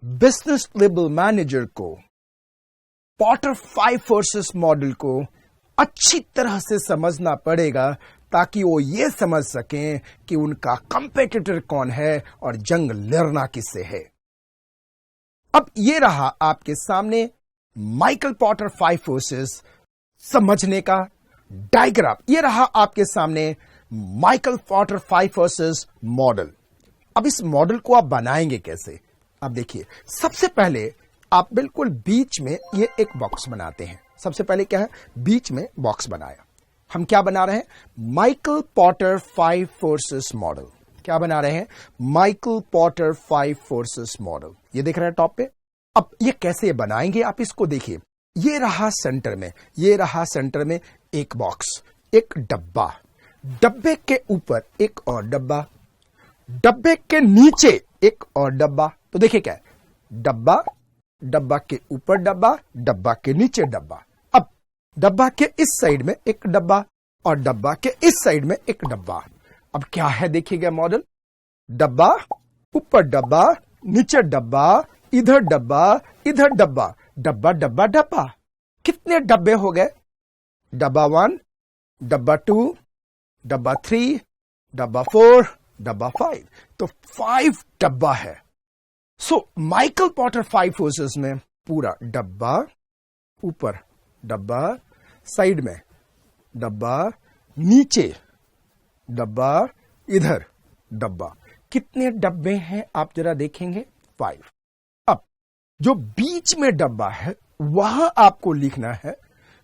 Business level manager को Potter 5 forces model को अच्छी तरह से समझना पड़ेगा ताकि वो ये समझ सकें कि उनका कंपेटिटर कौन है और जंग लड़ना किससे है। अब ये रहा आपके सामने माइकल पॉटर 5 फोर्सेस समझने का डायग्राम। ये रहा आपके सामने माइकल पॉटर 5 फोर्सेस मॉडल। अब इस मॉडल को आप बनाएंगे कैसे? अब देखिए, सबसे पहले आप बिल्कुल बीच में ये एक बॉक्स बनाते हैं। सबसे पहले क्या है, बीच में बॉक्स बनाया। हम क्या बना रहे हैं? Michael Potter 5 forces model. क्या बना रहे हैं? Michael Potter 5 forces model. ये देख रहे हैं टॉप पे। अब ये कैसे बनाएंगे आप इसको देखिए। ये रहा सेंटर में, ये रहा सेंटर में एक बॉक्स, एक डब्बा, डब्बे के ऊपर एक और डब्बा, डब्बे के नीचे एक और डब्बा। तो देखिए क्या है, डब्बा, डब्बा के ऊपर डब्बा, डब्बा के नीचे डब्बा। अब डब्बा के इस साइड में एक डब्बा और डब्बा के इस साइड में एक डब्बा। अब क्या है देखिएगा मॉडल, डब्बा, ऊपर डब्बा, नीचे डब्बा, इधर डब्बा, इधर डब्बा, डब्बा डब्बा डब्बा। कितने डब्बे हो गए? डब्बा 1, डब्बा 2, डब्बा 3, डब्बा 4, डब्बा 5। तो 5 डब्बा है। सो माइकल पॉटर 5 फोर्सेस में पूरा डब्बा, ऊपर डब्बा, साइड में डब्बा, नीचे डब्बा, इधर डब्बा। कितने डब्बे हैं आप जरा देखेंगे? 5। अब जो बीच में डब्बा है वहां आपको लिखना है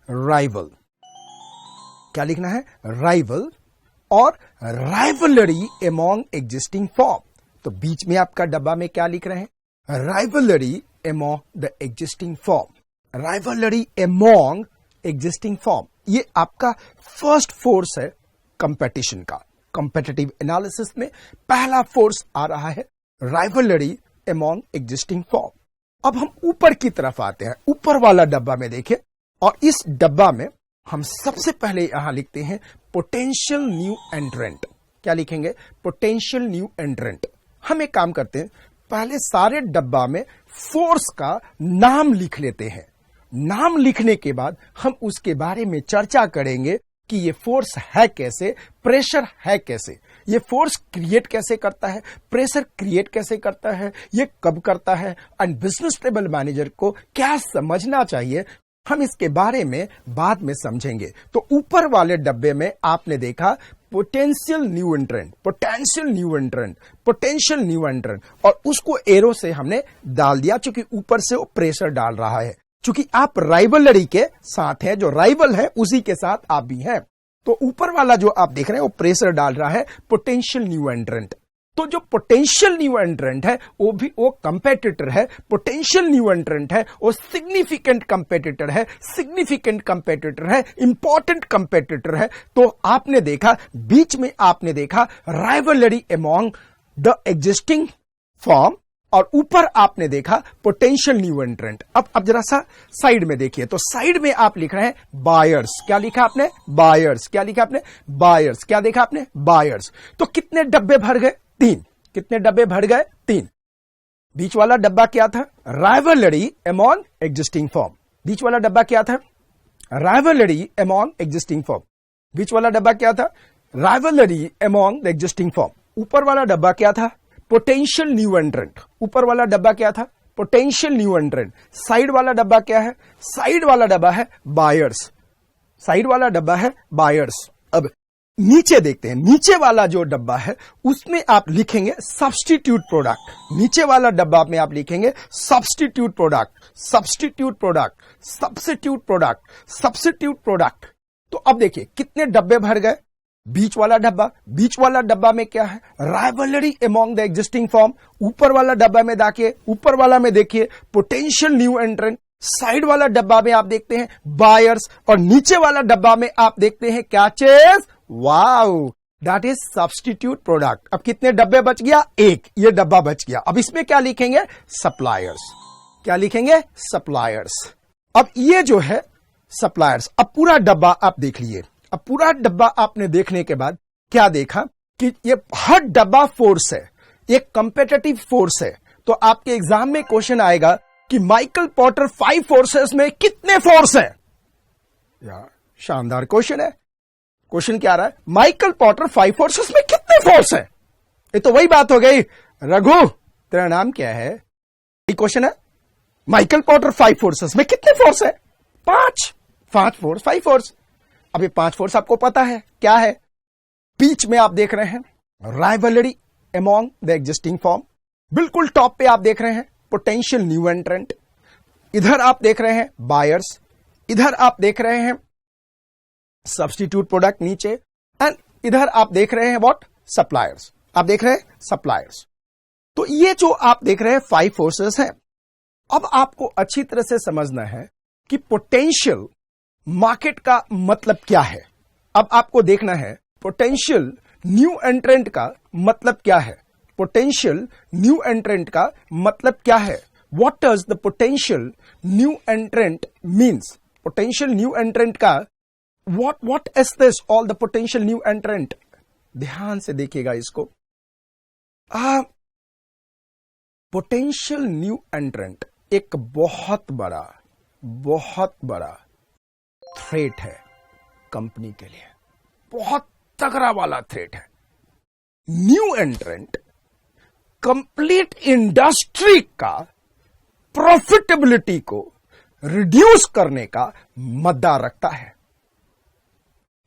राइवल। क्या लिखना है? राइवल और राइवलरी अमॉन्ग एग्जिस्टिंग फॉर्म। तो बीच में आपका डब्बा में क्या लिख रहे हैं? Rivalry among the existing form. Rivalry among existing form, ये आपका फर्स्ट फोर्स है कंपटीशन का। कंपेटिटिव एनालिसिस में पहला फोर्स आ रहा है राइवलरी अमॉन्ग एग्जिस्टिंग फॉर्म। अब हम ऊपर की तरफ आते हैं, ऊपर वाला डब्बा में देखें, और इस डब्बा में हम सबसे पहले यहां लिखते हैं पोटेंशियल न्यू एंट्रेंट। क्या लिखेंगे? Potential new एंट्रेंट। हम एक काम करते हैं, पहले सारे डब्बा में फोर्स का नाम लिख लेते हैं। नाम लिखने के बाद हम उसके बारे में चर्चा करेंगे कि ये फोर्स है कैसे, प्रेशर है कैसे, ये फोर्स क्रिएट कैसे करता है, प्रेशर क्रिएट कैसे करता है, ये कब करता है, एंड बिजनेस लेवल मैनेजर को क्या समझना चाहिए, हम इसके बारे में बाद में समझेंगे। तो ऊपर वाले डब्बे में आपने देखा potential new entrant, potential new entrant, potential new एंट्रेंट, और उसको एरो से हमने डाल दिया क्योंकि ऊपर से वो प्रेशर डाल रहा है। क्योंकि आप राइवलरी के साथ हैं, जो राइवल है उसी के साथ आप भी हैं। तो ऊपर वाला जो आप देख रहे हैं वो प्रेशर डाल रहा है पोटेंशियल न्यू एंट्रेंट। तो जो पोटेंशियल न्यू एंट्रेंट है वो कंपेटिटर है। पोटेंशियल न्यू एंट्रेंट है वो सिग्निफिकेंट कंपेटिटर है, सिग्निफिकेंट कंपेटिटर है, इंपॉर्टेंट कंपेटिटर है। तो आपने देखा बीच में, आपने देखा rivalry among the existing form, और ऊपर आपने देखा पोटेंशियल न्यू एंट्रेंट। अब जरा सा साइड में देखिए, तो साइड में आप लिख रहे हैं बायर्स। क्या लिखा आपने? बायर्स। क्या लिखा आपने? बायर्स। क्या देखा आपने? बायर्स। तो कितने डब्बे भर गए? 3। कितने डब्बे भर गए? 3। बीच वाला डब्बा क्या था? Rivalry among existing firm. बीच वाला डब्बा क्या था? Rivalry among existing firm. बीच वाला डब्बा क्या था? Rivalry among the existing firm. ऊपर वाला डब्बा क्या था? Potential new entrant. ऊपर वाला डब्बा क्या था? Potential new एंट्रेंट। साइड वाला डब्बा क्या है? साइड वाला डब्बा है बायर्स। साइड वाला डब्बा है बायर्स। अब नीचे देखते हैं, नीचे वाला जो डब्बा है उसमें आप लिखेंगे सब्स्टिट्यूट प्रोडक्ट। नीचे वाला डब्बा में आप लिखेंगे substitute product, substitute product, substitute product, substitute product. तो अब देखिए कितने डब्बे भर गए? बीच वाला डब्बा, बीच वाला डब्बा में क्या है? Rivalry among the existing firm. ऊपर वाला डब्बा में देखिए, ऊपर वाला में देखिए पोटेंशियल न्यू एंट्रेंट। साइड वाला डब्बा में आप देखते हैं बायर्स, और नीचे वाला डब्बा में आप देखते हैं क्या चीज? Wow, that is substitute product. अब कितने डब्बे बच गया? 1। ये डब्बा बच गया। अब इसमें क्या लिखेंगे? सप्लायर्स। क्या लिखेंगे? सप्लायर्स। अब ये जो है सप्लायर्स। अब पूरा डब्बा आप देख लीजिए। अब पूरा डब्बा आपने देखने के बाद क्या देखा कि ये हर डब्बा फोर्स है, एक कंपेटिटिव फोर्स है। तो आपके एग्जाम में क्वेश्चन आएगा कि माइकल पोर्टर 5 फोर्सेस में कितने फोर्स हैं? यार शानदार क्वेश्चन है। क्वेश्चन क्या आ रहा है? माइकल पोर्टर 5 फोर्सेस में कितने फोर्स हैं? ये तो वही बात हो गई, रघु तेरा नाम क्या है? ये क्वेश्चन है, माइकल पोर्टर 5 फोर्सेस में कितने फोर्स है? 5 फोर्स, 5 फोर्स। अब ये 5 फोर्स आपको पता है क्या है? बीच में आप देख रहे हैं rivalry among the existing form, बिल्कुल टॉप पे आप देख रहे हैं पोटेंशियल न्यू एंट्रेंट, इधर आप देख रहे हैं बायर्स, इधर आप देख रहे हैं सब्स्टिट्यूट प्रोडक्ट नीचे, एंड इधर आप देख रहे हैं व्हाट? सप्लायर्स। आप देख रहे हैं सप्लायर्स। तो ये जो आप देख रहे हैं 5 फोर्सेस हैं। अब आपको अच्छी तरह से समझना है कि पोटेंशियल मार्केट का मतलब क्या है। अब आपको देखना है पोटेंशियल न्यू एंट्रेंट का मतलब क्या है। पोटेंशियल न्यू एंट्रेंट का मतलब क्या है? What does the potential new एंट्रेंट means? Potential new एंट्रेंट का what is this all the potential new entrant? ध्यान से देखिएगा इसको। पोटेंशियल न्यू एंट्रेंट एक बहुत बड़ा थ्रेट है कंपनी के लिए, बहुत तगड़ा वाला थ्रेट है। न्यू एंट्रेंट कंप्लीट इंडस्ट्री का प्रॉफिटेबिलिटी को रिड्यूस करने का मद्दा रखता है।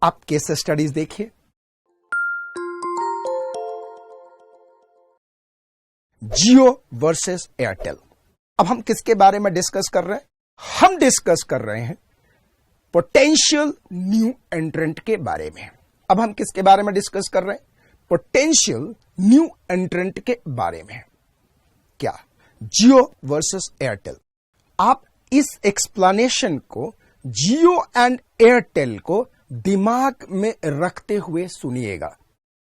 आप केस स्टडीज देखिए। जियो वर्सेस एयरटेल। अब हम किसके बारे में डिस्कस कर रहे हैं? हम डिस्कस कर रहे हैं पोटेंशियल न्यू एंट्रेंट के बारे में। अब हम किसके बारे में डिस्कस कर रहे हैं? पोटेंशियल न्यू एंट्रेंट के बारे में। क्या? जियो वर्सेस एयरटेल। आप इस एक्सप्लेनेशन को जियो एंड एयरटेल को दिमाग में रखते हुए सुनिएगा।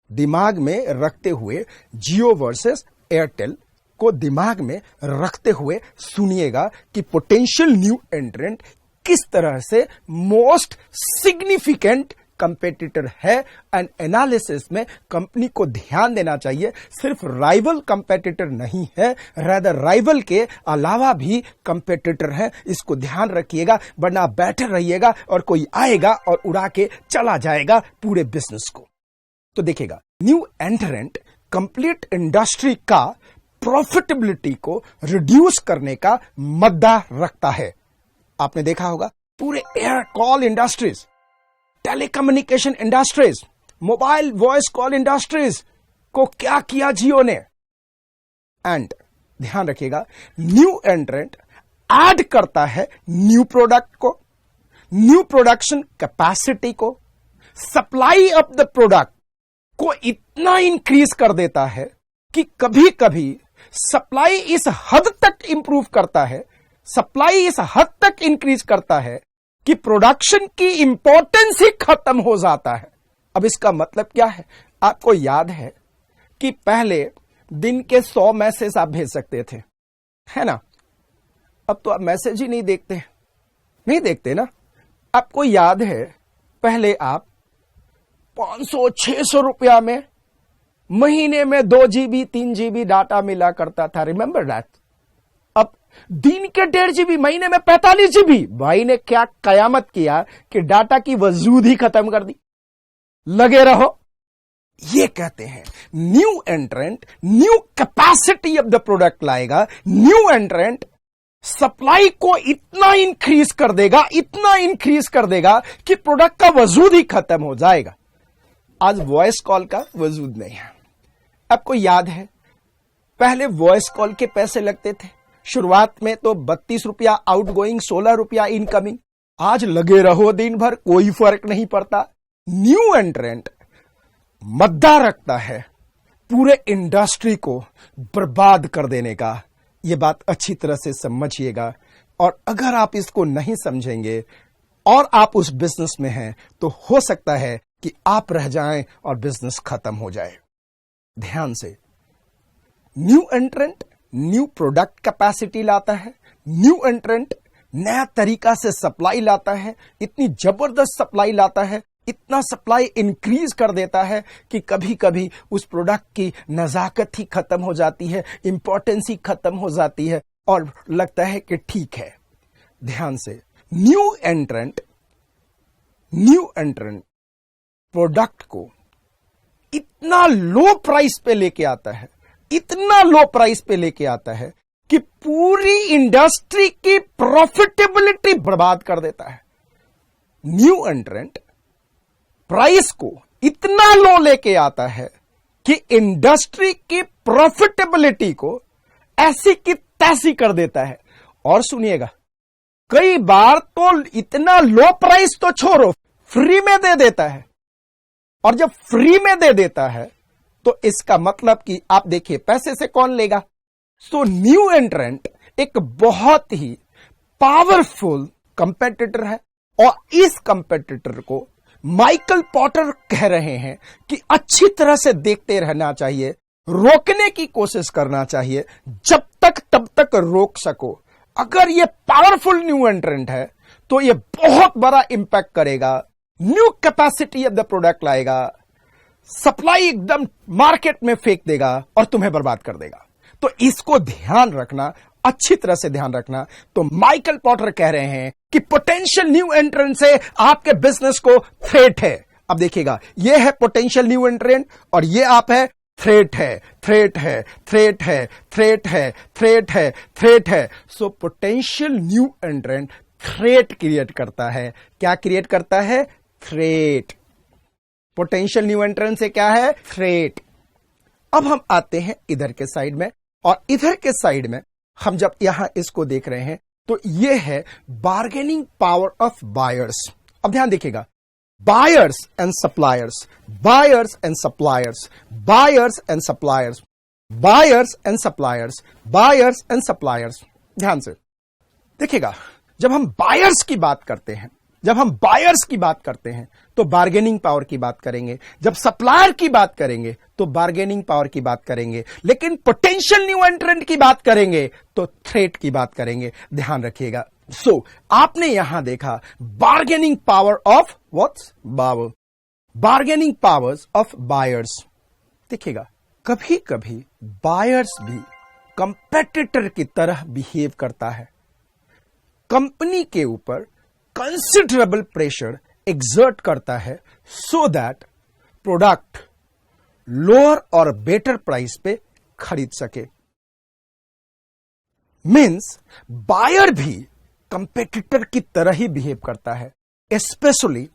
दिमाग में रखते हुए जियो वर्सेस एयरटेल को दिमाग में रखते हुए सुनिएगा कि पोटेंशियल न्यू एंट्रेंट किस तरह से मोस्ट सिग्निफिकेंट कंपेटिटर है। एंड एनालिसिस में कंपनी को ध्यान देना चाहिए, सिर्फ राइवल कंपेटिटर नहीं है, रादर राइवल के अलावा भी कंपेटिटर है। इसको ध्यान रखिएगा, वरना बैठे रहिएगा और कोई आएगा और उड़ा के चला जाएगा पूरे बिजनेस को। तो देखिएगा, न्यू एंट्रेंट कंप्लीट इंडस्ट्री का प्रॉफिटेबिलिटी को रिड्यूस करने का मद्दा रखता है। आपने देखा होगा पूरे air call industries, telecommunication industries, mobile voice call industries को क्या किया जियो ने। एंड ध्यान रखिएगा, न्यू एंट्रेंट ऐड करता है न्यू प्रोडक्ट को, न्यू प्रोडक्शन कैपेसिटी को, सप्लाई ऑफ द प्रोडक्ट को इतना इंक्रीज कर देता है कि कभी कभी सप्लाई इस हद तक इंप्रूव करता है, सप्लाई इस हद तक इंक्रीज करता है कि प्रोडक्शन की इंपॉर्टेंस ही खत्म हो जाता है। अब इसका मतलब क्या है? आपको याद है कि पहले दिन के 100 मैसेज आप भेज सकते थे, है ना? अब तो आप मैसेज ही नहीं देखते ना। आपको याद है पहले आप 500-600 रुपया में महीने में 2 GB 3 GB डाटा मिला करता था, रिमेंबर दैट? अब दिन के 1.5 GB, महीने में 45 GB। भाई ने क्या कयामत किया कि डाटा की वजूद ही खत्म कर दी। लगे रहो। ये कहते हैं new एंट्रेंट new capacity of the product लाएगा। न्यू एंट्रेंट सप्लाई को इतना इंक्रीज कर देगा कि प्रोडक्ट का वजूद ही खत्म हो जाएगा। आज वॉइस कॉल का वजूद नहीं है। आपको याद है पहले वॉइस कॉल के पैसे लगते थे, शुरुआत में तो 32 रुपया आउटगोइंग, 16 रुपया इनकमिंग। आज लगे रहो दिन भर, कोई फर्क नहीं पड़ता। न्यू एंट्रेंट मद्दा रखता है पूरे इंडस्ट्री को बर्बाद कर देने का। यह बात अच्छी तरह से समझिएगा, और अगर आप इसको नहीं समझेंगे और आप उस बिजनेस में हैं तो हो सकता है कि आप रह जाएं और बिजनेस खत्म हो जाए। ध्यान से, न्यू एंट्रेंट न्यू प्रोडक्ट कैपेसिटी लाता है, न्यू एंट्रेंट नया तरीका से सप्लाई लाता है, इतनी जबरदस्त सप्लाई लाता है, इतना सप्लाई इंक्रीज कर देता है कि कभी कभी उस प्रोडक्ट की नजाकत ही खत्म हो जाती है, इंपॉर्टेंस ही खत्म हो जाती है और लगता है कि ठीक है। ध्यान से, न्यू एंट्रेंट प्रोडक्ट को इतना लो प्राइस पे लेके आता है, इतना लो प्राइस पे लेके आता है कि पूरी इंडस्ट्री की प्रॉफिटेबिलिटी बर्बाद कर देता है। न्यू एंट्रेंट प्राइस को इतना लो लेके आता है कि इंडस्ट्री की प्रॉफिटेबिलिटी को ऐसी की तैसी कर देता है। और सुनिएगा, कई बार तो इतना लो प्राइस तो छोड़ो, फ्री में दे देता है। और जब फ्री में दे देता है तो इसका मतलब कि आप देखिए पैसे से कौन लेगा। सो न्यू एंट्रेंट एक बहुत ही पावरफुल कंपेटिटर है और इस कंपेटिटर को माइकल पॉटर कह रहे हैं कि अच्छी तरह से देखते रहना चाहिए, रोकने की कोशिश करना चाहिए, जब तक तब तक रोक सको। अगर ये पावरफुल न्यू एंट्रेंट है तो ये बहुत बड़ा इंपैक्ट करेगा, new capacity of the product लाएगा, सप्लाई एकदम मार्केट में फेंक देगा और तुम्हें बर्बाद कर देगा। तो इसको ध्यान रखना, अच्छी तरह से ध्यान रखना। तो माइकल पॉटर कह रहे हैं कि पोटेंशियल न्यू एंट्रेंट से आपके बिजनेस को थ्रेट है। अब देखिएगा, ये है पोटेंशियल न्यू एंट्रेंट और ये आप है थ्रेट है, थ्रेट है, थ्रेट है, थ्रेट है, थ्रेट है, थ्रेट है। So potential new एंट्रेंट threat create करता है। क्या क्रिएट करता है? थ्रेट। पोटेंशियल न्यू एंट्रेंट से क्या है? थ्रेट। अब हम आते हैं इधर के साइड में, और इधर के साइड में हम जब यहां इसको देख रहे हैं तो ये है बार्गेनिंग पावर ऑफ बायर्स। अब ध्यान देखिएगा, buyers and suppliers, buyers and suppliers, buyers and suppliers, buyers and suppliers, buyers and suppliers. ध्यान से देखिएगा, जब हम बायर्स की बात करते हैं, जब हम बायर्स की बात करते हैं तो बार्गेनिंग पावर की बात करेंगे, जब सप्लायर की बात करेंगे तो बार्गेनिंग पावर की बात करेंगे, लेकिन पोटेंशियल न्यू एंट्रेंट की बात करेंगे तो थ्रेट की बात करेंगे। ध्यान रखिएगा। सो आपने यहां देखा bargaining power of what's buyer, bargaining powers of buyers. देखिएगा, कभी कभी बायर्स भी कंपेटिटर की तरह बिहेव करता है, कंपनी के ऊपर कंसिडरेबल प्रेशर एक्सर्ट करता है सो दैट प्रोडक्ट लोअर और बेटर प्राइस पे खरीद सके। मींस बायर भी कंपेटिटर की तरह ही बिहेव करता है, स्पेशली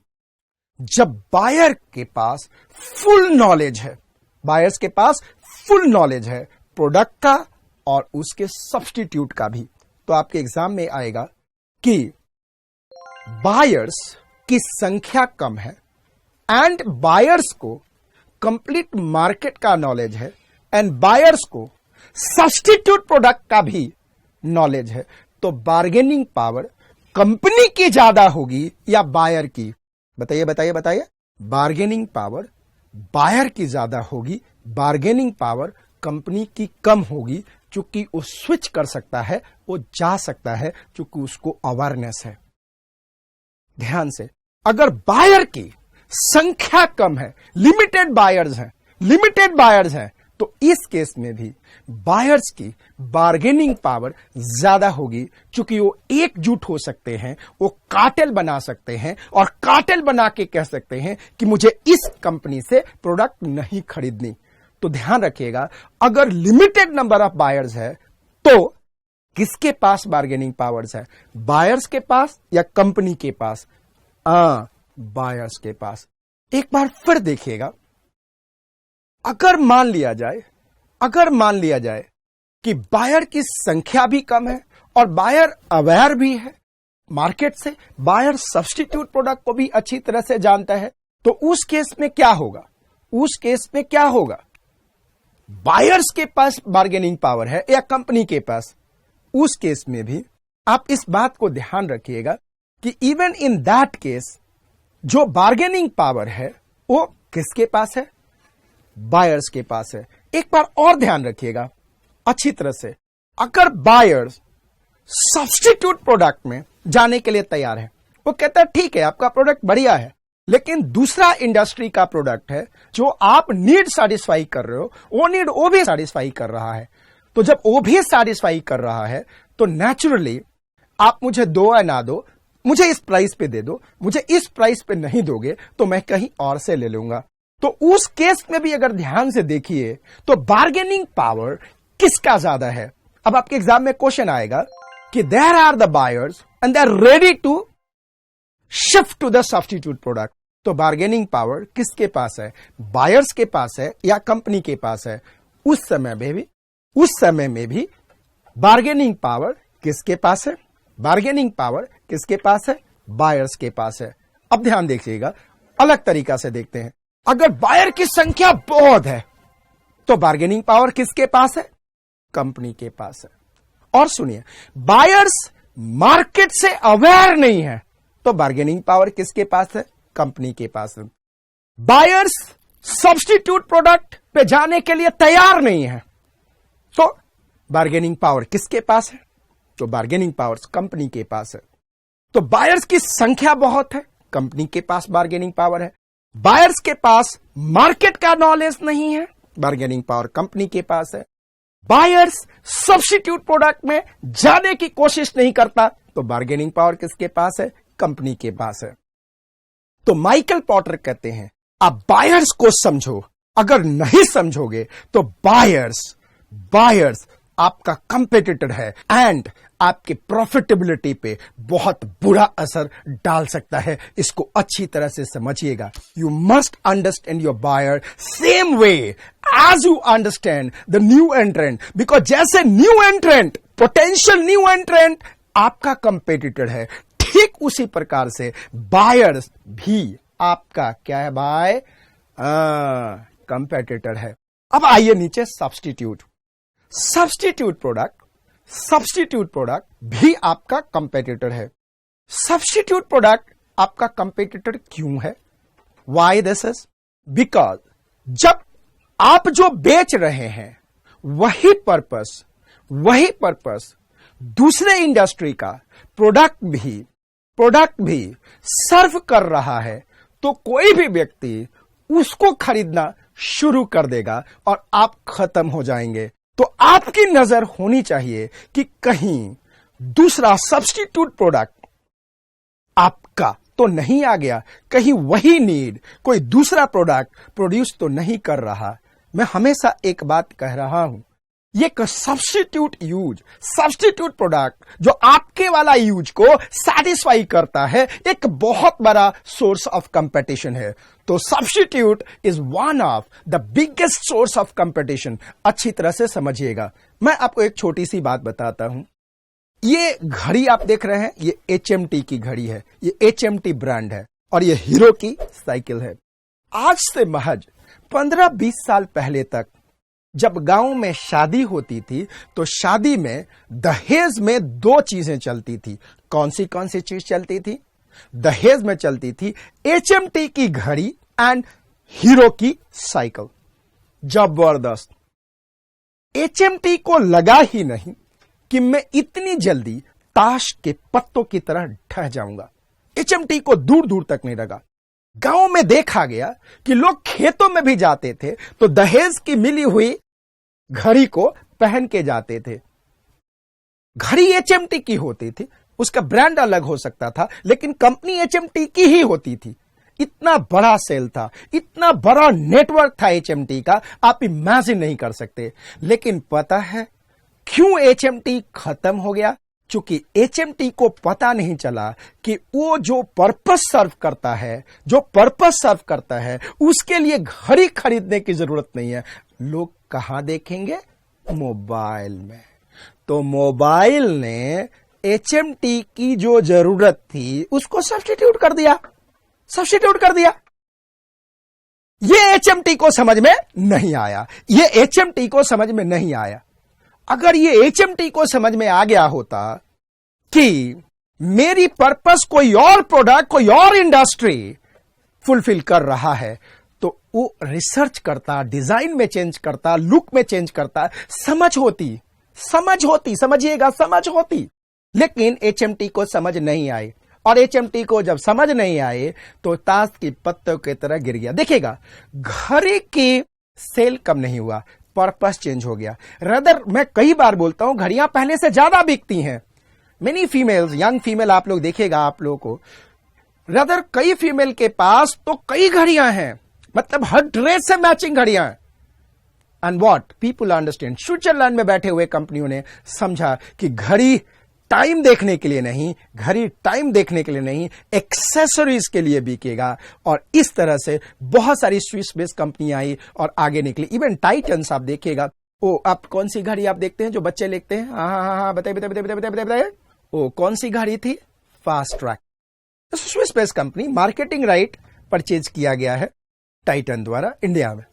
जब बायर के पास फुल नॉलेज है, बायर्स के पास फुल नॉलेज है प्रोडक्ट का और उसके सब्स्टिट्यूट का भी। तो आपके एग्जाम में आएगा कि बायर्स की संख्या कम है एंड बायर्स को कंप्लीट मार्केट का नॉलेज है एंड बायर्स को सब्स्टिट्यूट प्रोडक्ट का भी नॉलेज है। तो बार्गेनिंग पावर कंपनी की ज्यादा होगी या बायर की? बताइए बताइए बताइए। बार्गेनिंग पावर बायर की ज्यादा होगी, बार्गेनिंग पावर कंपनी की कम होगी, चूंकि वो स्विच कर सकता है, वो जा सकता है, चूंकि उसको अवेयरनेस है। ध्यान से, अगर बायर की संख्या कम है, लिमिटेड बायर्स हैं, लिमिटेड बायर्स हैं, तो इस केस में भी बायर्स की बार्गेनिंग पावर ज्यादा होगी, चूंकि वो एकजुट हो सकते हैं, वो कार्टेल बना सकते हैं और कार्टेल बना के कह सकते हैं कि मुझे इस कंपनी से प्रोडक्ट नहीं खरीदनी। तो ध्यान रखिएगा, अगर लिमिटेड नंबर ऑफ बायर्स है तो किसके पास बार्गेनिंग पावर्स है? बायर्स के पास या कंपनी के पास? बायर्स के पास। एक बार फिर देखिएगा, अगर मान लिया जाए कि बायर की संख्या भी कम है और बायर अवेयर भी है मार्केट से, बायर सब्स्टिट्यूट प्रोडक्ट को भी अच्छी तरह से जानता है, तो उस केस में क्या होगा? उस केस में क्या होगा? बायर्स के पास बार्गेनिंग पावर है या कंपनी के पास? उस केस में भी आप इस बात को ध्यान रखिएगा कि इवन इन दैट केस जो बार्गेनिंग पावर है वो किसके पास है? बायर्स के पास है। एक बार और ध्यान रखिएगा अच्छी तरह से, अगर बायर्स सब्स्टिट्यूट प्रोडक्ट में जाने के लिए तैयार है, वो कहता है ठीक है आपका प्रोडक्ट बढ़िया है, लेकिन दूसरा इंडस्ट्री का प्रोडक्ट है जो आप नीड सेटिस्फाई कर रहे हो, वो नीड वो भी सेटिस्फाई कर रहा है। तो जब वो भी सेटिस्फाई कर रहा है तो नेचुरली आप मुझे दो या ना दो, मुझे इस प्राइस पे दे दो, मुझे इस प्राइस पे नहीं दोगे तो मैं कहीं और से ले लूंगा। तो उस केस में भी अगर ध्यान से देखिए तो बार्गेनिंग पावर किसका ज्यादा है। अब आपके एग्जाम में क्वेश्चन आएगा कि there are the buyers and they are ready to shift to the substitute product. तो बार्गेनिंग पावर किसके पास है, बायर्स के पास है या कंपनी के पास है। उस समय में भी बार्गेनिंग पावर किसके पास है, बार्गेनिंग पावर किसके पास है, बायर्स के पास है। अब ध्यान देखिएगा, अलग तरीका से देखते हैं। अगर बायर की संख्या बहुत है तो बार्गेनिंग पावर किसके पास है, कंपनी के पास है। और सुनिए, बायर्स मार्केट से अवेयर नहीं है तो बार्गेनिंग पावर किसके पास है, कंपनी के पास है। बायर्स सब्स्टिट्यूट प्रोडक्ट पे जाने के लिए तैयार नहीं है तो बार्गेनिंग पावर किसके पास है, तो बार्गेनिंग पावर कंपनी के पास है। तो बायर्स की संख्या बहुत है, कंपनी के पास बार्गेनिंग पावर है। बायर्स के पास मार्केट का नॉलेज नहीं है, बार्गेनिंग पावर कंपनी के पास है। बायर्स सब्स्टिट्यूट प्रोडक्ट में जाने की कोशिश नहीं करता तो बार्गेनिंग पावर किसके पास है, कंपनी के पास है। तो माइकल पॉटर कहते हैं आप बायर्स को समझो, अगर नहीं समझोगे तो बायर्स आपका कंपेटिटर है एंड आपके प्रॉफिटेबिलिटी पे बहुत बुरा असर डाल सकता है। इसको अच्छी तरह से समझिएगा। You must understand your buyer same way as you understand the new entrant, because जैसे new entrant, potential new entrant आपका कंपेटिटर है, ठीक उसी प्रकार से बायर्स भी आपका क्या है भाई, कंपेटिटर है। अब आइए नीचे सब्स्टिट्यूट प्रोडक्ट भी आपका कंपेटिटर है। सब्स्टिट्यूट प्रोडक्ट आपका कंपेटिटर क्यों है, वाई दिस इज, बिकॉज जब आप जो बेच रहे हैं वही पर्पस दूसरे इंडस्ट्री का प्रोडक्ट भी सर्व कर रहा है तो कोई भी व्यक्ति उसको खरीदना शुरू कर देगा और आप खत्म हो जाएंगे। तो आपकी नजर होनी चाहिए कि कहीं दूसरा सब्स्टिट्यूट प्रोडक्ट आपका तो नहीं आ गया, कहीं वही नीड कोई दूसरा प्रोडक्ट प्रोड्यूस तो नहीं कर रहा। मैं हमेशा एक बात कह रहा हूं, ये सब्स्टिट्यूट प्रोडक्ट जो आपके वाला यूज को सेटिस्फाई करता है एक बहुत बड़ा सोर्स ऑफ कंपटीशन है। तो substitute is one of the biggest source of competition. अच्छी तरह से समझिएगा। मैं आपको एक छोटी सी बात बताता हूं। ये घड़ी आप देख रहे हैं, ये HMT की घड़ी है, ये HMT ब्रांड है और ये हीरो की साइकिल है। आज से महज 15-20 साल पहले तक जब गांव में शादी होती थी तो शादी में दहेज में दो चीजें चलती थी। कौन सी चीज चलती थी, दहेज में चलती थी HMT की घड़ी एंड हीरो की साइकिल। जबरदस्त। HMT को लगा ही नहीं कि मैं इतनी जल्दी ताश के पत्तों की तरह ढह जाऊंगा। HMT को दूर दूर तक नहीं लगा। गांव में देखा गया कि लोग खेतों में भी जाते थे तो दहेज की मिली हुई घड़ी को पहन के जाते थे। घड़ी HMT की होती थी, उसका ब्रांड अलग हो सकता था लेकिन कंपनी HMT की ही होती थी। इतना बड़ा सेल था, इतना बड़ा नेटवर्क था HMT का, आप इमेजिन नहीं कर सकते। लेकिन पता है क्यों HMT खत्म हो गया? क्योंकि HMT को पता नहीं चला कि वो जो पर्पस सर्व करता है उसके लिए घड़ी खरीदने की जरूरत नहीं है। लोग कहां देखेंगे? मोबाइल में। तो मोबाइल ने HMT की जो जरूरत थी उसको सब्स्टिट्यूट कर दिया। ये HMT को समझ में नहीं आया। अगर ये HMT को समझ में आ गया होता कि मेरी पर्पस कोई और प्रोडक्ट, कोई और इंडस्ट्री फुलफिल कर रहा है तो वो रिसर्च करता, डिजाइन में चेंज करता, लुक में चेंज करता, समझ होती। लेकिन HMT को समझ नहीं आई। और एचएमटी को जब समझ नहीं आए तो ताश की पत्तों की तरह गिर गया। देखिएगा, घड़ी की सेल कम नहीं हुआ, पर्पस चेंज हो गया। रदर मैं कई बार बोलता हूं घड़ियां पहले से ज्यादा बिकती हैं। मेनी फीमेल्स, यंग फीमेल आप लोग देखिएगा, आप लोगों को रदर कई फीमेल के पास तो कई घड़ियां हैं, मतलब हर ड्रेस से मैचिंग घड़ियां हैं। And what people understand, Switzerland में बैठे हुए कंपनियों ने समझा कि घड़ी टाइम देखने के लिए नहीं, घड़ी टाइम देखने के लिए नहीं, एक्सेसरीज के लिए बिकेगा। और इस तरह से बहुत सारी स्विस बेस्ड कंपनियां आई और आगे निकली। इवन टाइटन्स आप देखिएगा। ओ, आप कौन सी घड़ी आप देखते हैं जो बच्चे लेते हैं? हाँ, बताइए बताइए बताइए बताइए बताइए। ओ, कौन सी घड़ी थी? Fast track. Swiss based company, marketing right purchase किया गया है टाइटन द्वारा इंडिया में।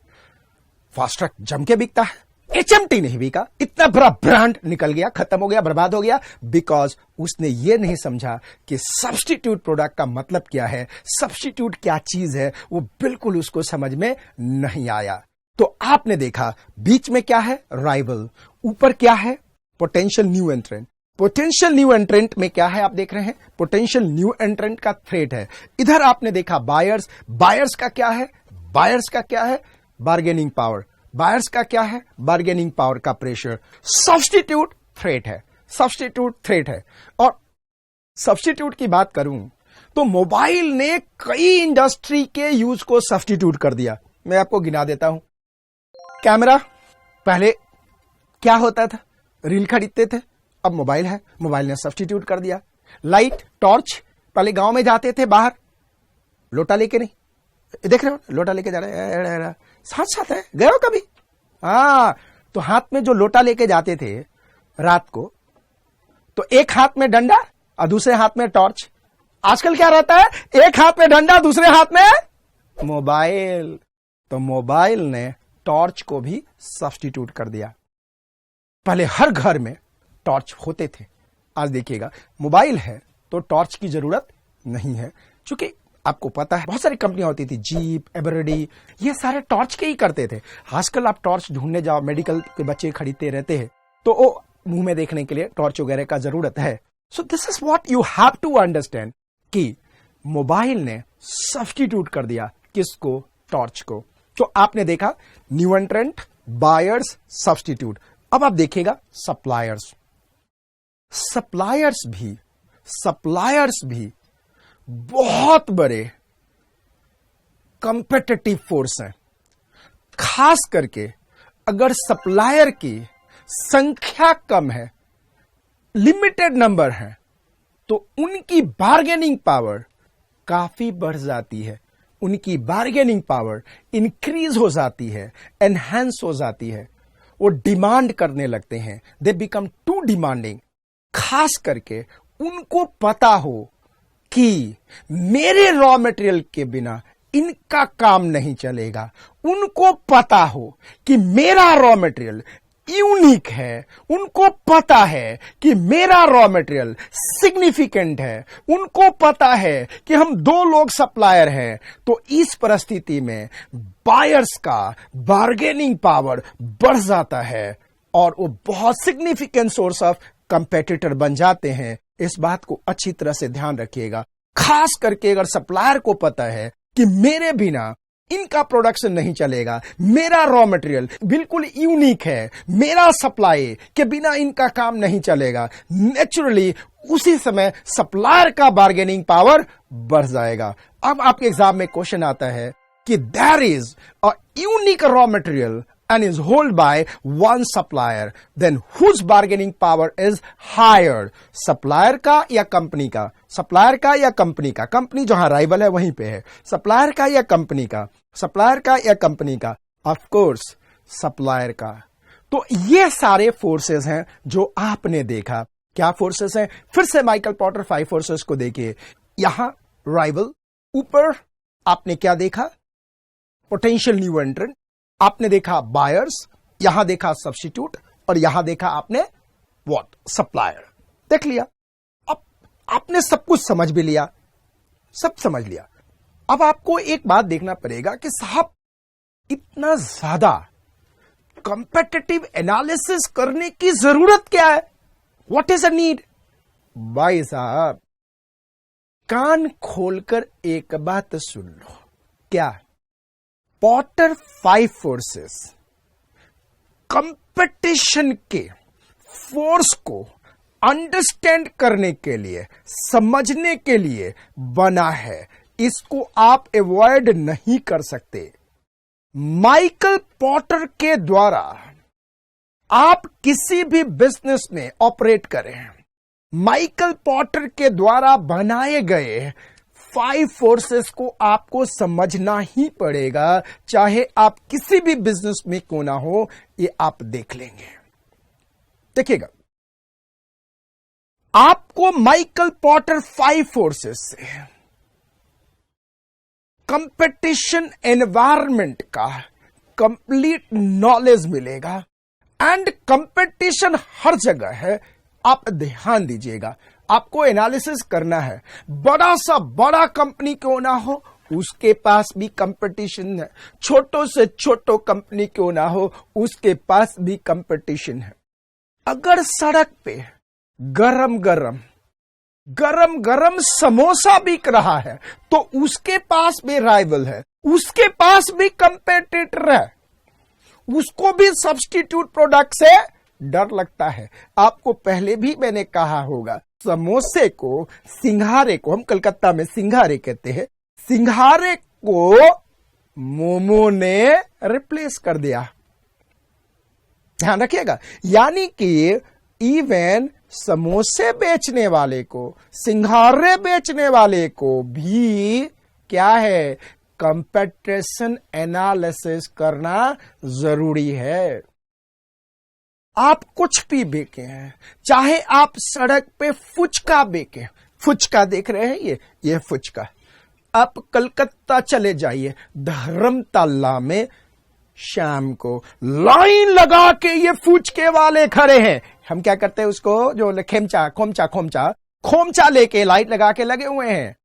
फास्ट ट्रैक जम के बिकता है, एचएमटी नहीं बिका। इतना बड़ा ब्रांड निकल गया, खत्म हो गया, बर्बाद हो गया, बिकॉज उसने ये नहीं समझा कि सब्स्टिट्यूट प्रोडक्ट का मतलब क्या है, सब्स्टिट्यूट क्या चीज है, वो बिल्कुल उसको समझ में नहीं आया। तो आपने देखा बीच में क्या है? राइवल। ऊपर क्या है? Potential new entrant. Potential new एंट्रेंट में क्या है आप देख रहे हैं? पोटेंशियल न्यू एंट्रेंट का थ्रेट है। इधर आपने देखा बायर्स। बायर्स का क्या है? बायर्स का क्या है? Bargaining power. बायर्स का क्या है? बार्गेनिंग पावर का प्रेशर। सब्स्टिट्यूट थ्रेट है, सब्स्टिट्यूट थ्रेट है। और सब्स्टिट्यूट की बात करूं तो मोबाइल ने कई इंडस्ट्री के यूज को सब्स्टिट्यूट कर दिया। मैं आपको गिना देता हूं। कैमरा, पहले क्या होता था? रील खरीदते थे, अब मोबाइल है, मोबाइल ने सब्स्टिट्यूट कर दिया। लाइट, टॉर्च, पहले गांव में जाते थे बाहर, लोटा लेके नहीं, देख रहे हो लोटा लेके जा रहे हैं, साथ साथ है, गए हो कभी? हाँ, तो हाथ में जो लोटा लेके जाते थे रात को, तो एक हाथ में डंडा और दूसरे हाथ में टॉर्च। आजकल क्या रहता है? एक हाथ में डंडा, दूसरे हाथ में मोबाइल। तो मोबाइल ने टॉर्च को भी सब्स्टिट्यूट कर दिया। पहले हर घर में टॉर्च होते थे, आज देखिएगा मोबाइल है तो टॉर्च की जरूरत नहीं है। क्योंकि आपको पता है बहुत सारी कंपनियां होती थी, जीप, एवरेडी, ये सारे टॉर्च के ही करते थे। आजकल आप टॉर्च ढूंढने जाओ, मेडिकल के बच्चे खरीदते रहते हैं, तो वो मुंह में देखने के लिए टॉर्च वगैरह का जरूरत है। So this is what you have to understand कि मोबाइल ने सब्स्टिट्यूट कर दिया किसको? टॉर्च को। तो आपने देखा न्यू एंट्रेंट, बायर्स, सब्स्टिट्यूट। अब आप देखिएगा सप्लायर्स। सप्लायर्स भी बहुत बड़े कंपेटिटिव फोर्स हैं। खास करके अगर सप्लायर की संख्या कम है, लिमिटेड नंबर है, तो उनकी बार्गेनिंग पावर काफी बढ़ जाती है। उनकी बार्गेनिंग पावर इंक्रीज हो जाती है, एनहांस हो जाती है। वो डिमांड करने लगते हैं, दे बिकम टू डिमांडिंग। खास करके उनको पता हो कि मेरे रॉ मटेरियल के बिना इनका काम नहीं चलेगा। उनको पता हो कि मेरा रॉ मटेरियल यूनिक है, उनको पता है कि मेरा रॉ मटेरियल सिग्निफिकेंट है, उनको पता है कि हम दो लोग सप्लायर हैं। तो इस परिस्थिति में बायर्स का बार्गेनिंग पावर बढ़ जाता है और वो बहुत सिग्निफिकेंट सोर्स ऑफ कंपेटिटर बन जाते हैं। इस बात को अच्छी तरह से ध्यान रखिएगा। खास करके अगर सप्लायर को पता है कि मेरे बिना इनका प्रोडक्शन नहीं चलेगा, मेरा रॉ मटेरियल बिल्कुल यूनिक है, मेरा सप्लाई के बिना इनका काम नहीं चलेगा, नेचुरली उसी समय सप्लायर का बार्गेनिंग पावर बढ़ जाएगा। अब आपके एग्जाम में क्वेश्चन आता है कि there is a unique raw material and is held by one supplier, then whose bargaining power is higher? Supplier का या कंपनी का? सप्लायर का या कंपनी का? कंपनी जहां राइवल है वहीं पे है। सप्लायर का या कंपनी का? सप्लायर का या कंपनी का? ऑफ कोर्स सप्लायर का। तो ये सारे फोर्सेस हैं जो आपने देखा। क्या फोर्सेस हैं? फिर से माइकल पोर्टर 5 फोर्सेस को देखिए। यहां राइवल, ऊपर आपने क्या देखा? पोटेंशियल न्यू एंट्रेंट, आपने देखा बायर्स, यहां देखा सब्स्टिट्यूट, और यहां देखा आपने व्हाट? सप्लायर। देख लिया। अब आपने सब कुछ समझ भी लिया, सब समझ लिया। अब आपको एक बात देखना पड़ेगा कि साहब इतना ज्यादा कंपेटिटिव एनालिसिस करने की जरूरत क्या है? What is a need? भाई साहब कान खोलकर एक बात सुन लो। क्या? पॉटर 5 फोर्सेस कंपटीशन के फोर्स को अंडरस्टैंड करने के लिए, समझने के लिए बना है। इसको आप अवॉइड नहीं कर सकते। माइकल पॉटर के द्वारा आप किसी भी बिजनेस में ऑपरेट करें, माइकल पॉटर के द्वारा बनाए गए 5 फोर्सेस को आपको समझना ही पड़ेगा, चाहे आप किसी भी बिजनेस में क्यों ना हो। ये आप देख लेंगे। देखिएगा, आपको माइकल पॉटर 5 फोर्सेस से कंपटीशन एनवायरनमेंट का कंप्लीट नॉलेज मिलेगा। एंड कंपटीशन हर जगह है, आप ध्यान दीजिएगा। आपको एनालिसिस करना है। बड़ा सा बड़ा कंपनी क्यों ना हो, उसके पास भी कंपटीशन है। छोटो से छोटो कंपनी क्यों ना हो, उसके पास भी कंपटीशन है। अगर सड़क पे गरम गरम समोसा बिक रहा है तो उसके पास भी राइवल है, उसके पास भी कंपेटिटर है, उसको भी सब्स्टिट्यूट प्रोडक्ट से डर लगता है। आपको पहले भी मैंने कहा होगा, समोसे को, सिंघारे को, हम कलकत्ता में सिंघारे कहते हैं, सिंघारे को मोमो ने रिप्लेस कर दिया। ध्यान रखिएगा। यानी कि इवन समोसे बेचने वाले को, सिंघारे बेचने वाले को भी क्या है, कंपटीशन एनालिसिस करना जरूरी है। आप कुछ भी बेचे हैं, चाहे आप सड़क पे फुचका बेचे, फुचका देख रहे हैं, ये फुचका। आप कलकत्ता चले जाइए, धर्मतला में शाम को लाइन लगा के ये फुचके वाले खड़े हैं। हम क्या करते हैं उसको, जो खोमचा लेके लाइट लगा के लगे हुए हैं,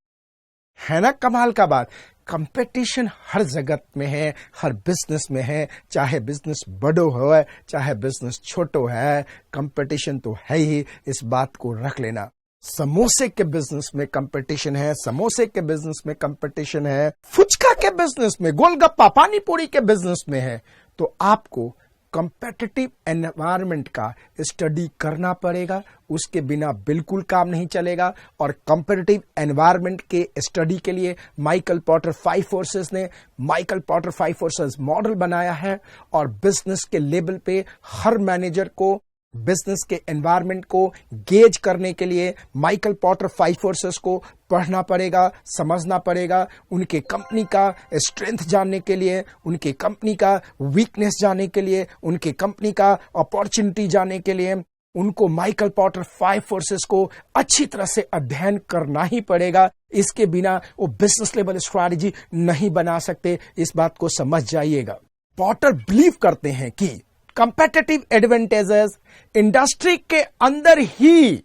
है ना। कमाल का बात। कंपटीशन हर जगत में है, हर बिजनेस में है, चाहे बिजनेस बड़ो हो चाहे बिजनेस छोटो है, कंपटीशन तो है ही। इस बात को रख लेना। समोसे के बिजनेस में कंपटीशन है, समोसे के बिजनेस में कंपटीशन है, फुचका के बिजनेस में, गोलगप्पा पानी पूरी के बिजनेस में है। तो आपको कंपेटिटिव एनवायरनमेंट का स्टडी करना पड़ेगा, उसके बिना बिल्कुल काम नहीं चलेगा। और कंपेटिटिव एनवायरनमेंट के स्टडी के लिए माइकल पॉटर 5 फोर्सेस ने माइकल पॉटर 5 फोर्सेस मॉडल बनाया है। और बिजनेस के लेवल पे हर मैनेजर को बिजनेस के एनवायरनमेंट को गेज करने के लिए माइकल पॉटर 5 फोर्सेस को पढ़ना पड़ेगा, समझना पड़ेगा। उनके कंपनी का स्ट्रेंथ जानने के लिए, उनके कंपनी का वीकनेस जानने के लिए, उनके कंपनी का अपॉर्चुनिटी जानने के लिए उनको माइकल पॉटर 5 फोर्सेस को अच्छी तरह से अध्ययन करना ही पड़ेगा। इसके बिना वो बिजनेस लेवल स्ट्रैटेजी नहीं बना सकते। इस बात को समझ जाइएगा। पॉटर बिलीव करते हैं कि कंपेटिटिव एडवांटेजेस इंडस्ट्री के अंदर ही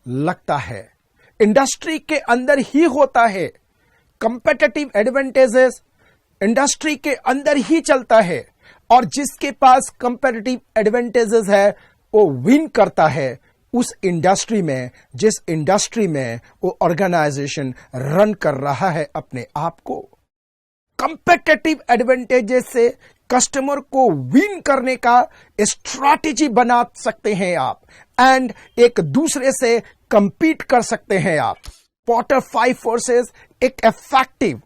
लगता है, इंडस्ट्री के अंदर ही होता है। कंपेटिटिव एडवांटेजेस इंडस्ट्री के अंदर ही चलता है। और जिसके पास कंपेटिटिव एडवांटेजेस है वो विन करता है उस इंडस्ट्री में, जिस इंडस्ट्री में वो ऑर्गेनाइजेशन रन कर रहा है अपने आप को। कंपेटिटिव एडवांटेजेस से कस्टमर को विन करने का स्ट्रैटेजी बना सकते हैं आप, एंड एक दूसरे से कंपीट कर सकते हैं आप। पॉटर 5 फोर्सेस एक इफेक्टिव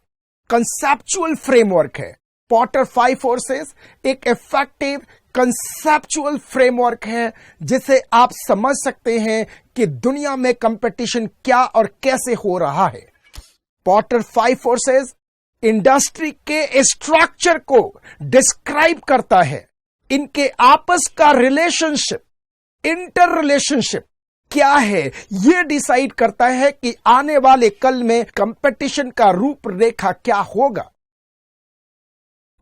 कंसेप्चुअल फ्रेमवर्क है। पॉटर 5 फोर्सेस एक इफेक्टिव कंसेप्चुअल फ्रेमवर्क है जिसे आप समझ सकते हैं कि दुनिया में कंपटीशन क्या और कैसे हो रहा है। पॉटर 5 फोर्सेस इंडस्ट्री के स्ट्रक्चर को डिस्क्राइब करता है। इनके आपस का रिलेशनशिप, इंटर रिलेशनशिप क्या है, यह डिसाइड करता है कि आने वाले कल में कंपटीशन का रूपरेखा क्या होगा।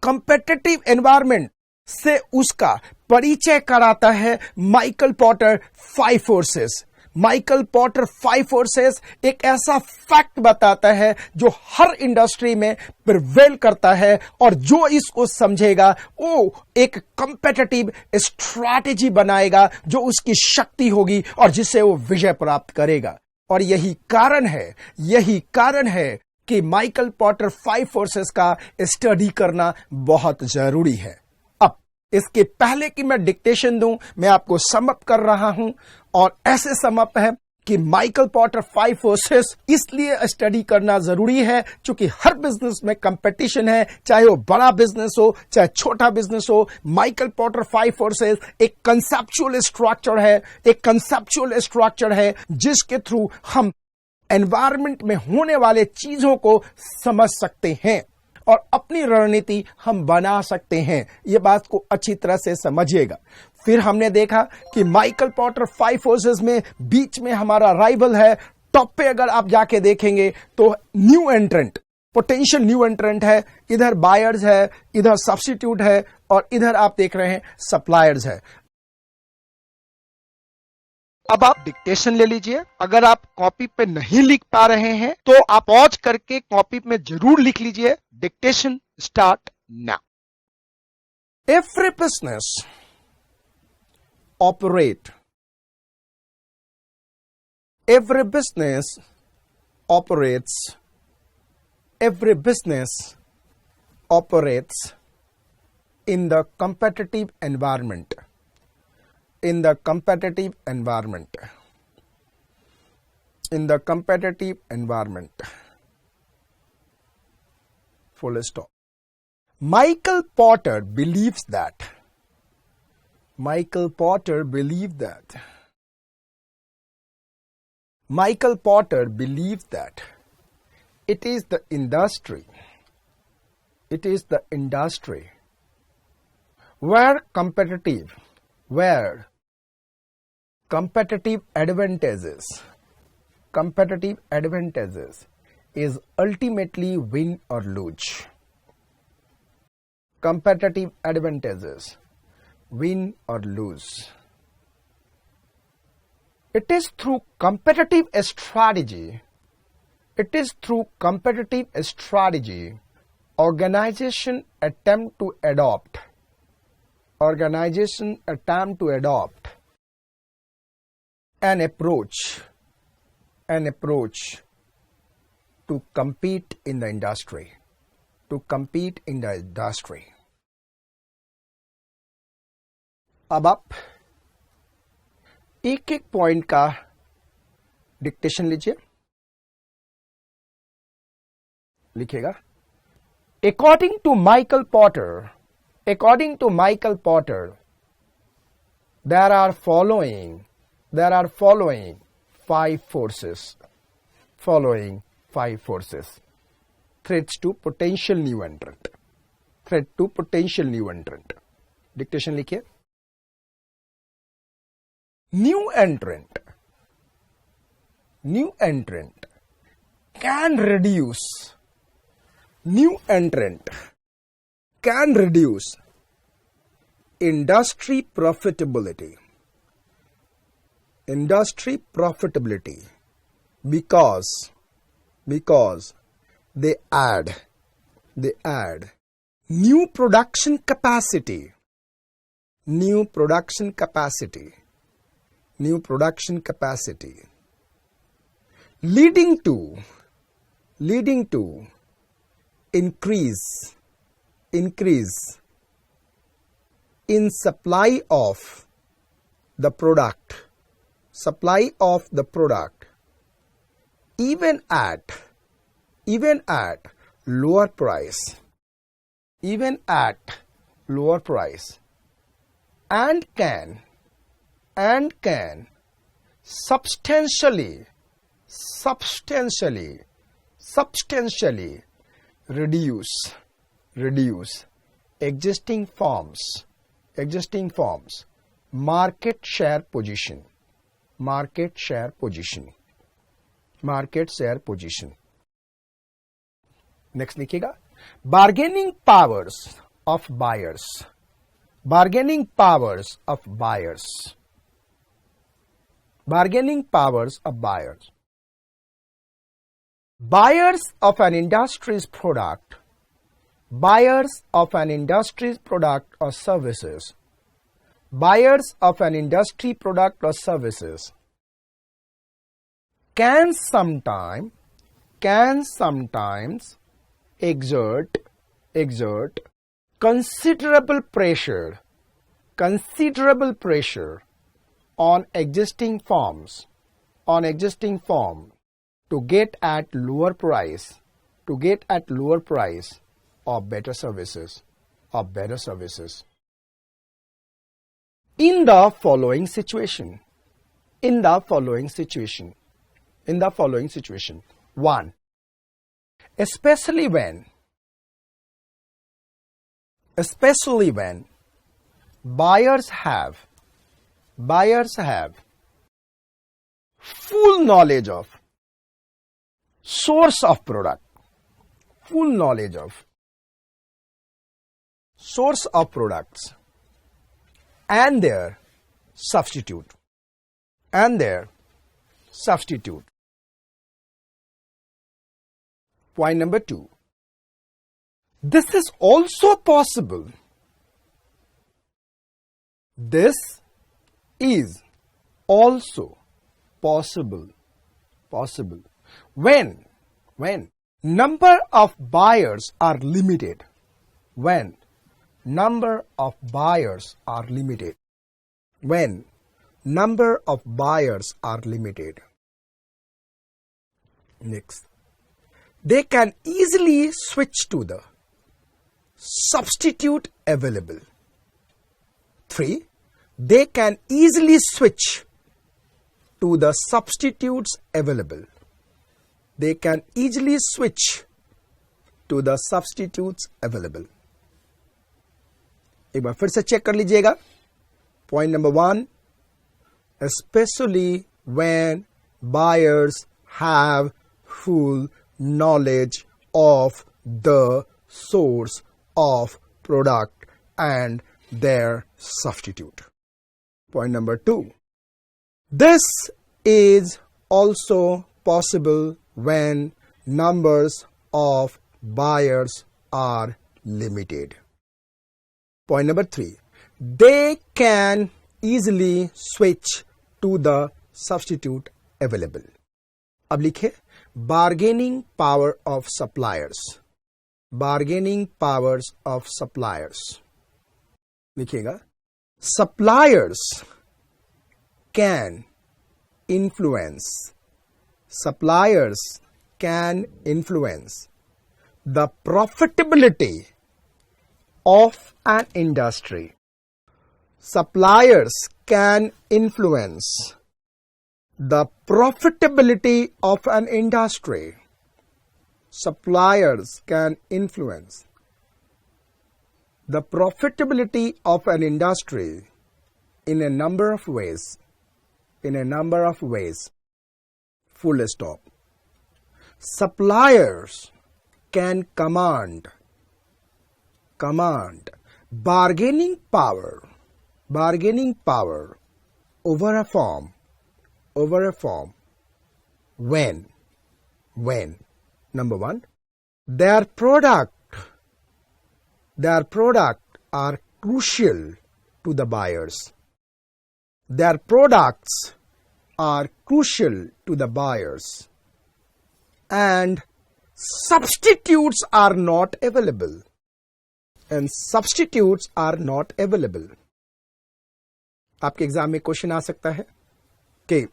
कंपेटिटिव एनवायरनमेंट से उसका परिचय कराता है Michael Potter 5 forces. Michael Potter 5 forces एक ऐसा फैक्ट बताता है जो हर इंडस्ट्री में प्रिवेल करता है, और जो इसको समझेगा वो एक कंपेटिटिव स्ट्रैटेजी बनाएगा जो उसकी शक्ति होगी और जिससे वो विजय प्राप्त करेगा। और यही कारण है कि माइकल पोर्टर 5 फोर्सेस का स्टडी करना बहुत जरूरी है। अब इसके पहले कि मैं डिक्टेशन दूं, मैं आपको समअप कर रहा हूं, और ऐसे समअप है कि माइकल पोर्टर 5 फोर्सेस इसलिए स्टडी करना जरूरी है क्योंकि हर बिजनेस में कंपटीशन है, चाहे वो बड़ा बिजनेस हो चाहे छोटा बिजनेस हो। माइकल पोर्टर 5 फोर्सेस एक कंसेप्चुअल स्ट्रक्चर है जिसके थ्रू हम एनवायरनमेंट में होने वाले चीजों को समझ सकते हैं और अपनी रणनीति हम बना सकते हैं। यह बात को अच्छी तरह से समझिएगा। फिर हमने देखा कि माइकल पोर्टर 5 फोर्सेस में बीच में हमारा राइवल है। टॉप पे अगर आप जाके देखेंगे तो न्यू एंट्रेंट, पोटेंशियल न्यू एंट्रेंट है, इधर बायर्स है, इधर सब्स्टिट्यूट है, और इधर आप देख रहे हैं सप्लायर्स है। अब आप डिक्टेशन ले लीजिए। अगर आप कॉपी पे नहीं लिख पा रहे हैं तो आप पॉज करके कॉपी में जरूर लिख लीजिए। Dictation start now. Every business operate, every business operates in the competitive environment. Full stop. Michael Porter believes that it is the industry where competitive advantages is ultimately win or lose. Competitive advantages, win or lose. It is through competitive strategy, organization attempt to adopt an approach to compete in the industry. अब आप एक एक point का dictation लीजिए, लिखिएगा। According to Michael Porter, there are following 5 forces. Threats to potential new entrant. Dictation लिखिए। New entrant can reduce industry profitability because they add new production capacity leading to increase in supply of the product even at lower price and can substantially reduce existing firms market share position. Next लिखिएगा। bargaining powers of buyers. Bargaining powers of buyers. Buyers of an industry's product or services. Buyers of an industry product or services can sometimes exert considerable pressure on existing firms to get at lower price or better services in the following situation. 1. Especially when buyers have full knowledge of source of products and their substitute. Point number 2. This is also possible. This is also possible when number of buyers are limited. Next, they can easily switch to the substitute available. 3. They can easily switch to the substitutes available. एक बार फिर से check कर लीजिएगा. Point number 1, especially when buyers have full knowledge of the source of product and their substitute. Point number 2, this is also possible when numbers of buyers are limited. Point number 3, they can easily switch to the substitute available. अब लिखे bargaining power of suppliers. लिखिएगा, suppliers can influence the profitability of an industry. Suppliers can influence the profitability of an industry. Suppliers can influence the profitability of an industry in a number of ways. Full stop. Suppliers can command bargaining power over a firm when number 1, their product are crucial to the buyers. Their products are crucial to the buyers and substitutes are not available. आपके exam में question आ सकता है कि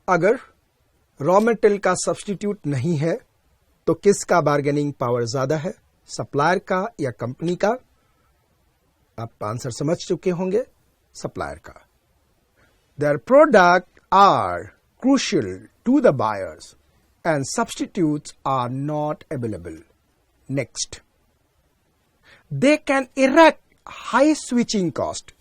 अगर raw material का substitute नहीं है तो किसका बार्गेनिंग पावर ज्यादा है, सप्लायर का या कंपनी का? आप आंसर समझ चुके होंगे, सप्लायर का. Their product are crucial to the buyers and substitutes are not available. Next, they can erect high switching cost.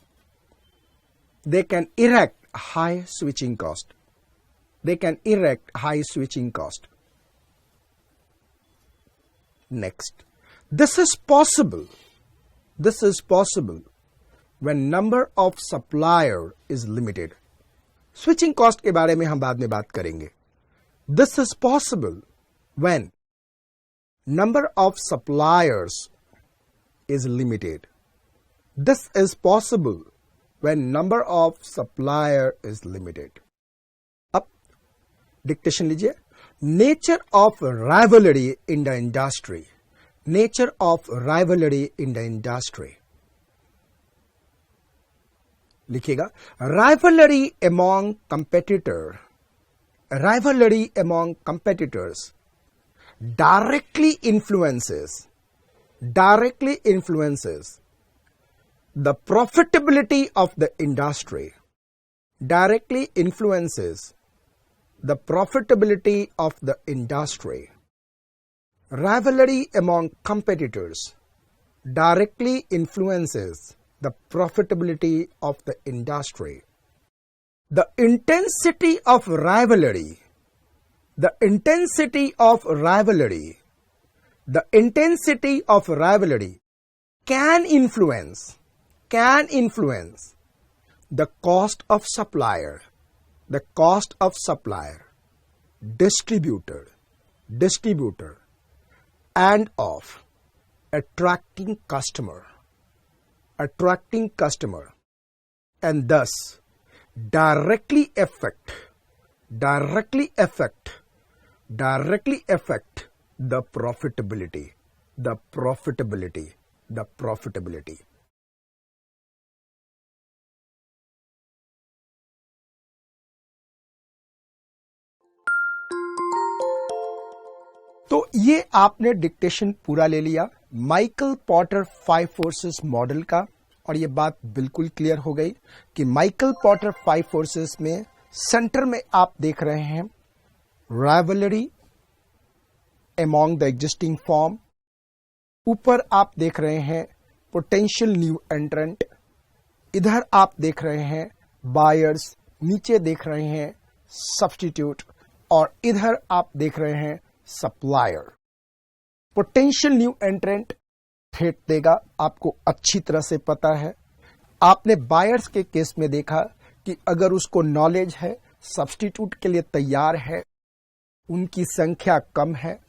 Next, this is possible when number of supplier is limited. Switching cost के बारे में हम बाद में बात करेंगे. This is possible when number of suppliers is limited. This is possible when number of supplier is limited. अब dictation लीजिए। Nature of rivalry in the industry, nature of rivalry in the industry. लिखिएगा, rivalry among competitor, rivalry among competitors directly influences the profitability of the industry, directly influences the profitability of the industry. Rivalry among competitors directly influences the profitability of the industry. The intensity of rivalry, the intensity of rivalry, the intensity of rivalry can influence the cost of supplier, the cost of supplier, distributor, and of attracting customer, and thus directly affect the profitability. तो ये आपने dictation पूरा ले लिया Michael Potter 5 forces model का, और ये बात बिल्कुल क्लियर हो गई कि माइकल पॉटर 5 फोर्सेस में सेंटर में आप देख रहे हैं rivalry among the existing firm, ऊपर आप देख रहे हैं पोटेंशियल न्यू एंट्रेंट, इधर आप देख रहे हैं बायर्स, नीचे देख रहे हैं सब्स्टिट्यूट, और इधर आप देख रहे हैं सप्लायर। पोटेंशियल न्यू एंट्रेंट थ्रेट देगा, आपको अच्छी तरह से पता है। आपने बायर्स के केस में देखा कि अगर उसको नॉलेज है, सब्स्टिट्यूट के लिए तैयार है, उनकी संख्या कम है,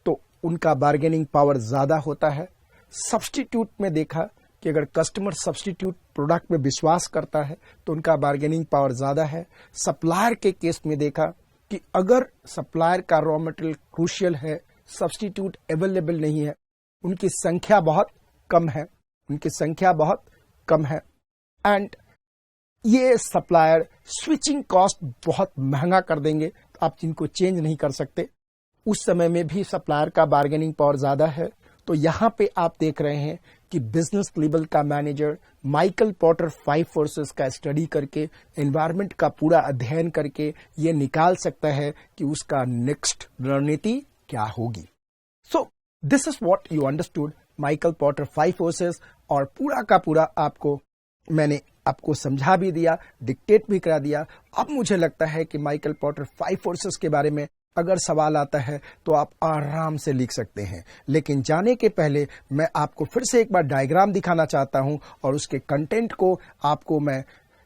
तो उनका बार्गेनिंग पावर ज्यादा होता है। सब्स्टिट्यूट में देखा कि अगर कस्टमर सब्स्टिट्यूट प्रोडक्ट में विश्वास करता है तो उनका बार्गेनिंग पावर ज्यादा है। सप्लायर के केस में देखा कि अगर सप्लायर का रॉ मटेरियल क्रूशियल है, सब्स्टिट्यूट अवेलेबल नहीं है, उनकी संख्या बहुत कम है, एंड ये सप्लायर स्विचिंग कॉस्ट बहुत महंगा कर देंगे, तो आप जिनको चेंज नहीं कर सकते। उस समय में भी सप्लायर का बार्गेनिंग पावर ज्यादा है। तो यहां पे आप देख रहे हैं कि बिजनेस लेवल का मैनेजर माइकल पॉटर 5 फोर्सेस का स्टडी करके, एनवायरनमेंट का पूरा अध्ययन करके ये निकाल सकता है कि उसका नेक्स्ट रणनीति क्या होगी। सो this is what you understood Michael Potter 5 forces, और पूरा का पूरा मैंने आपको समझा भी दिया, डिक्टेट भी करा दिया। अब मुझे लगता है कि माइकल पॉटर 5 फोर्सेस के बारे में अगर सवाल आता है तो आप आराम से लिख सकते हैं। लेकिन जाने के पहले मैं आपको फिर से एक बार डायग्राम दिखाना चाहता हूं, और उसके कंटेंट को आपको मैं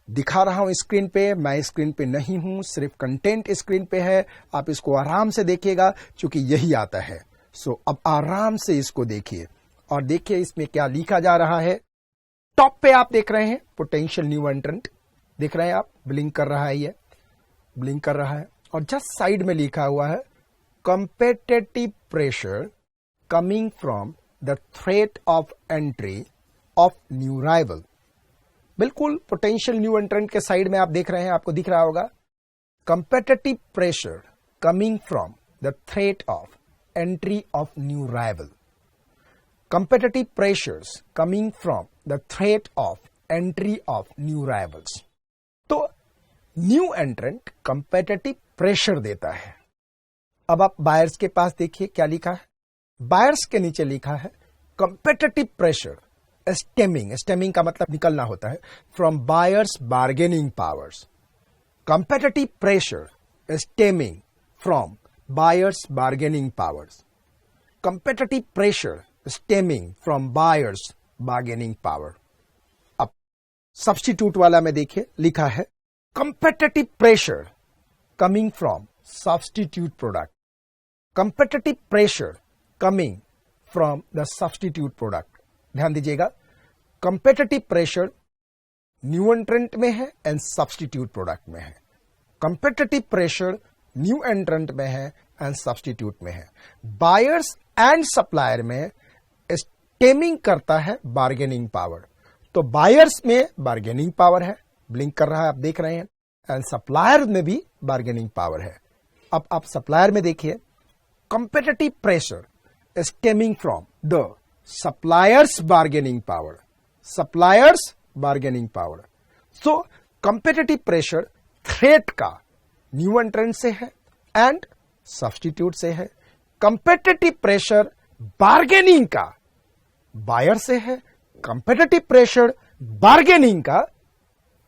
दिखा रहा हूं स्क्रीन पे। मैं स्क्रीन पे नहीं हूं, सिर्फ कंटेंट स्क्रीन पे है। आप इसको आराम से देखिएगा क्योंकि यही आता है। सो अब आराम से इसको देखिए और देखिए इसमें क्या लिखा जा रहा है। टॉप पे आप देख रहे हैं पोटेंशियल न्यू एंट्रेंट, देख रहे हैं आप, ब्लिंक कर रहा है, ये ब्लिंक कर रहा है। और जस्ट साइड में लिखा हुआ है competitive pressure coming from the threat of entry of new rival. बिल्कुल पोटेंशियल न्यू एंट्रेंट के साइड में आप देख रहे हैं, आपको दिख रहा होगा competitive pressure coming from the threat of entry of new rival. competitive pressures coming from the threat of entry of new rivals। तो न्यू एंट्रेंट competitive pressure देता है। अब आप बायर्स के पास देखिए क्या लिखा है। बायर्स के नीचे लिखा है competitive pressure स्टेमिंग का मतलब निकलना होता है, from buyers bargaining powers. competitive pressure stemming from buyers bargaining powers। competitive pressure stemming from buyers bargaining power। अब सब्स्टिट्यूट वाला में देखिए लिखा है competitive pressure coming from substitute product। competitive pressure coming from the substitute product। ध्यान दीजिएगा, competitive pressure new एंट्रेंट में है एंड सब्स्टिट्यूट प्रोडक्ट में है। competitive pressure न्यू एंट्रेंट में है एंड सब्स्टिट्यूट में है। बायर्स एंड सप्लायर में स्टेमिंग करता है बार्गेनिंग पावर। तो बायर्स में बार्गेनिंग पावर है, ब्लिंक कर रहा है, आप देख रहे हैं, एंड सप्लायर में भी बार्गेनिंग पावर है। अब आप सप्लायर में देखिए, competitive pressure stemming from the suppliers bargaining power, suppliers bargaining power. So competitive pressure threat का न्यू एंट्रेंट से है एंड सब्स्टिट्यूट से है। कंपेटिटिव प्रेशर बार्गेनिंग का बायर से है, कंपेटिटिव प्रेशर बार्गेनिंग का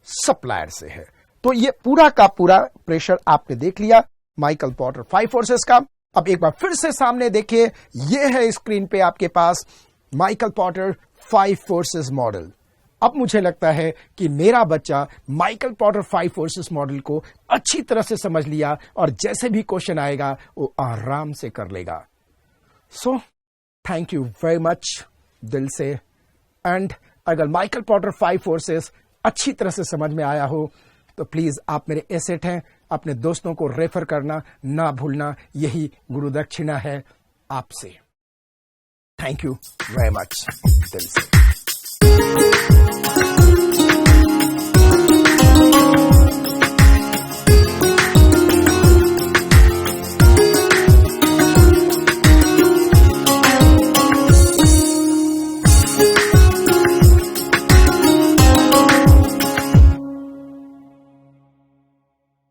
सप्लायर से है। तो ये पूरा का पूरा प्रेशर आपने देख लिया माइकल पोर्टर 5 फोर्सेस का। अब एक बार फिर से सामने देखिए, ये है स्क्रीन पे आपके पास माइकल पोर्टर 5 फोर्सेस मॉडल। अब मुझे लगता है कि मेरा बच्चा माइकल पोर्टर 5 फोर्सेस मॉडल को अच्छी तरह से समझ लिया और जैसे भी क्वेश्चन आएगा वो आराम से कर लेगा। So thank you very much दिल से। एंड अगर माइकल पोर्टर 5 फोर्सेस अच्छी तरह से समझ में आया हो तो प्लीज आप मेरे एसेट हैं, अपने दोस्तों को रेफर करना ना भूलना, यही गुरु दक्षिणा है आपसे। थैंक यू वेरी मच दिल से।